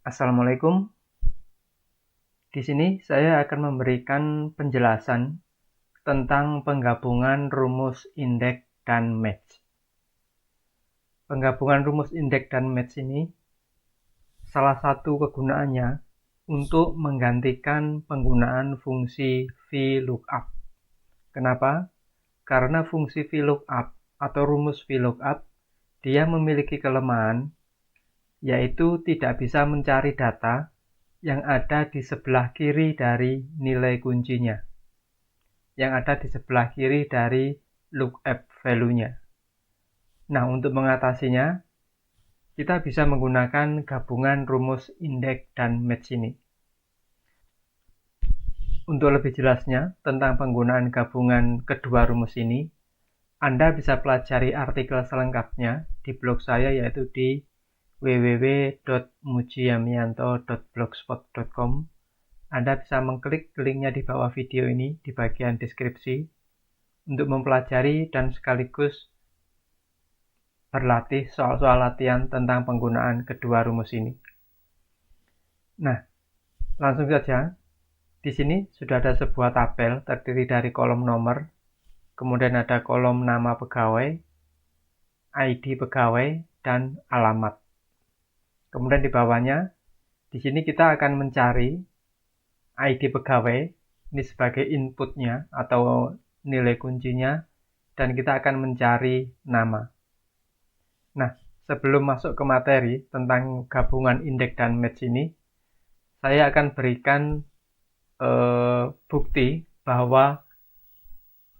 Assalamualaikum. Di sini saya akan memberikan penjelasan tentang penggabungan rumus indeks dan match. Penggabungan rumus indeks dan match ini salah satu kegunaannya untuk menggantikan penggunaan fungsi VLOOKUP. Kenapa? Karena fungsi VLOOKUP atau rumus VLOOKUP dia memiliki kelemahan, yaitu tidak bisa mencari data yang ada di sebelah kiri dari nilai kuncinya, yang ada di sebelah kiri dari lookup value-nya. Nah, untuk mengatasinya, kita bisa menggunakan gabungan rumus indeks dan match ini. Untuk lebih jelasnya tentang penggunaan gabungan kedua rumus ini, Anda bisa pelajari artikel selengkapnya di blog saya, yaitu di www.mujiyamianto.blogspot.com. Anda bisa mengklik linknya di bawah video ini di bagian deskripsi untuk mempelajari dan sekaligus berlatih soal-soal latihan tentang penggunaan kedua rumus ini. Nah, langsung saja. Di sini sudah ada sebuah tabel terdiri dari kolom nomor, kemudian ada kolom nama pegawai, ID pegawai, dan alamat. Kemudian di bawahnya, di sini kita akan mencari ID pegawai, ini sebagai inputnya atau nilai kuncinya, dan kita akan mencari nama. Nah, sebelum masuk ke materi tentang gabungan indeks dan match ini, saya akan berikan bukti bahwa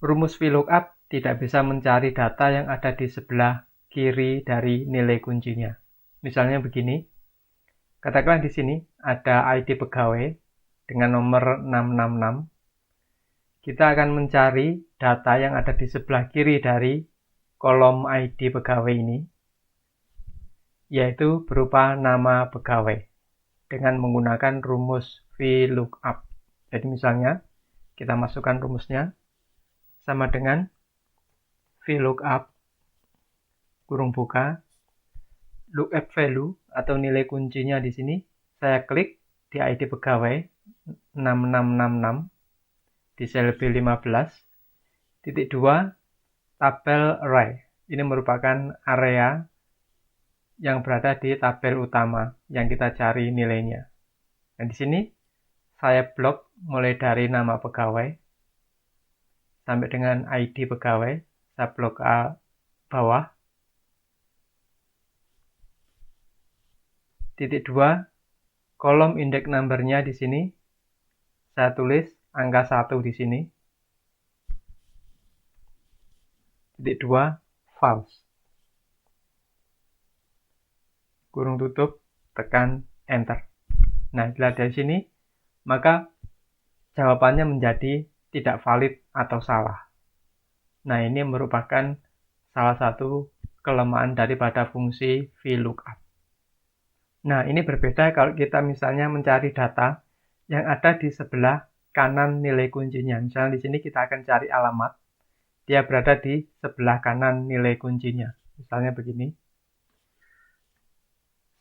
rumus VLOOKUP tidak bisa mencari data yang ada di sebelah kiri dari nilai kuncinya. Misalnya begini, katakanlah di sini ada ID pegawai dengan nomor 666. Kita akan mencari data yang ada di sebelah kiri dari kolom ID pegawai ini, yaitu berupa nama pegawai dengan menggunakan rumus VLOOKUP. Jadi misalnya kita masukkan rumusnya sama dengan VLOOKUP kurung buka lookup value atau nilai kuncinya di sini. Saya klik di ID pegawai 6666 di sel B15, titik 2, tabel array. Ini merupakan area yang berada di tabel utama yang kita cari nilainya. Nah, di sini saya blok mulai dari nama pegawai sampai dengan ID pegawai. Saya blok ke bawah. Titik 2, kolom indeks number-nya di sini saya tulis angka 1 di sini. Titik 2, false. Kurung tutup, tekan enter. Nah, dilihat dari sini, maka jawabannya menjadi tidak valid atau salah. Nah, ini merupakan salah satu kelemahan daripada fungsi VLOOKUP. Nah, ini berbeda kalau kita misalnya mencari data yang ada di sebelah kanan nilai kuncinya. Misalnya di sini kita akan cari alamat. Dia berada di sebelah kanan nilai kuncinya. Misalnya begini.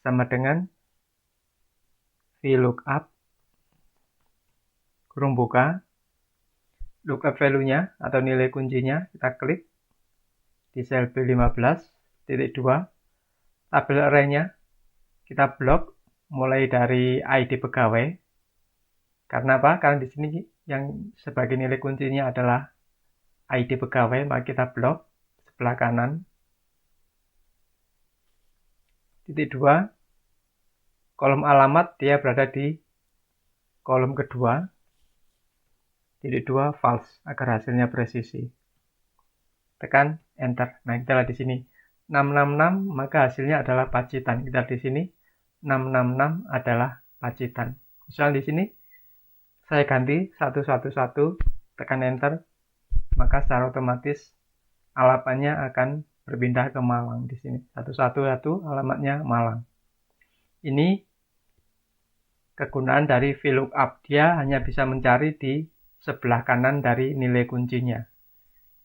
Sama dengan VLOOKUP kurung buka lookup value-nya atau nilai kuncinya, kita klik di sel B15, titik 2, tabel array-nya kita blok mulai dari ID pegawai. Karena apa? Karena di sini yang sebagai nilai kuncinya adalah ID pegawai, maka kita blok sebelah kanan. Titik 2, kolom alamat dia berada di kolom kedua. Titik 2, false, agar hasilnya presisi. Tekan enter. Nah, kita lihat di sini 666, maka hasilnya adalah Pacitan. Kita lihat di sini 666 adalah Pacitan. Misalnya di sini saya ganti 111, tekan enter, maka secara otomatis alamatnya akan berpindah ke Malang di sini. 111 alamatnya Malang. Ini kegunaan dari VLOOKUP. Dia hanya bisa mencari di sebelah kanan dari nilai kuncinya.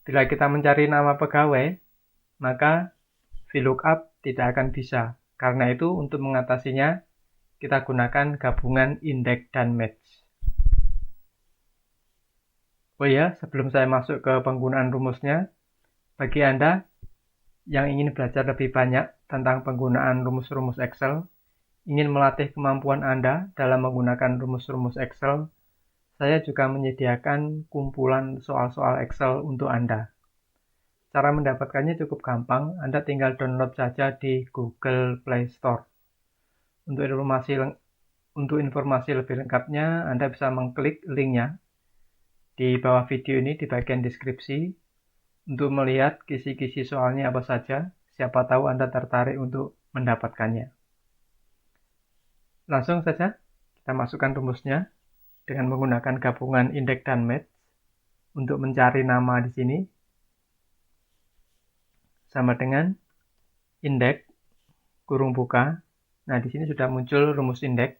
Bila kita mencari nama pegawai, maka VLOOKUP tidak akan bisa. Karena itu, untuk mengatasinya, kita gunakan gabungan index dan match. Oh ya, sebelum saya masuk ke penggunaan rumusnya, bagi Anda yang ingin belajar lebih banyak tentang penggunaan rumus-rumus Excel, ingin melatih kemampuan Anda dalam menggunakan rumus-rumus Excel, saya juga menyediakan kumpulan soal-soal Excel untuk Anda. Cara mendapatkannya cukup gampang, Anda tinggal download saja di Google Play Store. Untuk informasi lebih lengkapnya, Anda bisa mengklik linknya di bawah video ini di bagian deskripsi untuk melihat kisi-kisi soalnya apa saja. Siapa tahu Anda tertarik untuk mendapatkannya. Langsung saja kita masukkan rumusnya dengan menggunakan gabungan index dan match. Untuk mencari nama di sini sama dengan index kurung buka. Nah, di sini sudah muncul rumus index.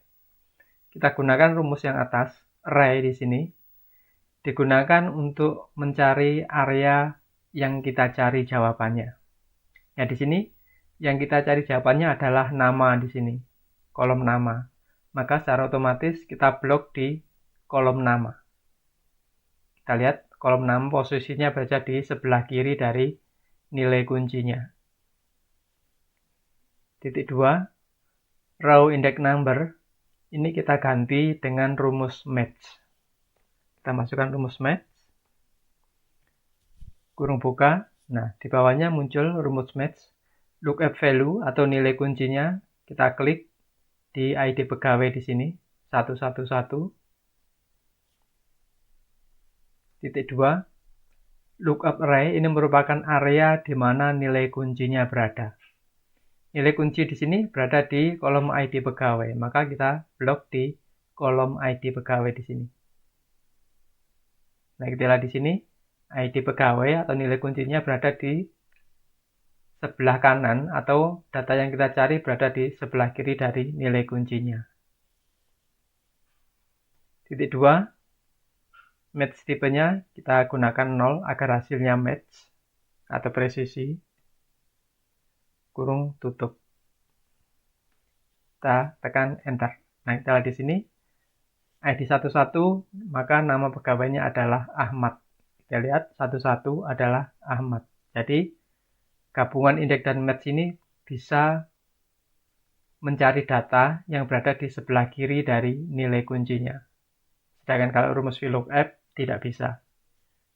Kita gunakan rumus yang atas, array di sini digunakan untuk mencari area yang kita cari jawabannya. Ya, di sini yang kita cari jawabannya adalah nama di sini, kolom nama. Maka secara otomatis kita blok di kolom nama. Kita lihat kolom nama posisinya berada di sebelah kiri dari nilai kuncinya. Titik 2, row index number, ini kita ganti dengan rumus match. Kita masukkan rumus match, kurung buka. Nah, di bawahnya muncul rumus match. Lookup value atau nilai kuncinya, kita klik di ID pegawai di sini, 111. Titik 2, lookup array ini merupakan area di mana nilai kuncinya berada. Nilai kunci di sini berada di kolom ID pegawai, maka kita blok di kolom ID pegawai di sini. Nah, kita lihat di sini ID pegawai atau nilai kuncinya berada di sebelah kanan atau data yang kita cari berada di sebelah kiri dari nilai kuncinya. Titik 2, match tipenya kita gunakan 0 agar hasilnya match atau presisi. Kurung tutup. Kita tekan enter. Nah, kita lihat di sini ID 11, maka nama pegawainya adalah Ahmad. Kita lihat 11 adalah Ahmad. Jadi gabungan indeks dan match ini bisa mencari data yang berada di sebelah kiri dari nilai kuncinya. Sedangkan kalau rumus VLOOKUP tidak bisa.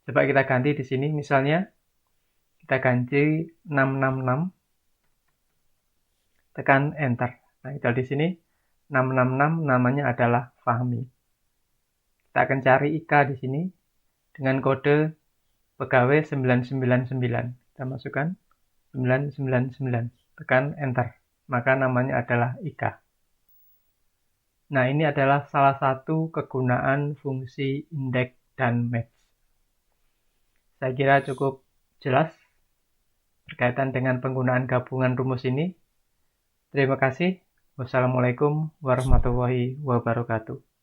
Coba kita ganti di sini, misalnya kita ganti 666, tekan enter. Nah, kita di sini 666 namanya adalah Fahmi. Kita akan cari IK di sini dengan kode pegawai 999. Kita masukkan 999, tekan enter. Maka namanya adalah IK. Nah, ini adalah salah satu kegunaan fungsi index dan match. Saya kira cukup jelas berkaitan dengan penggunaan gabungan rumus ini. Terima kasih. Wassalamualaikum warahmatullahi wabarakatuh.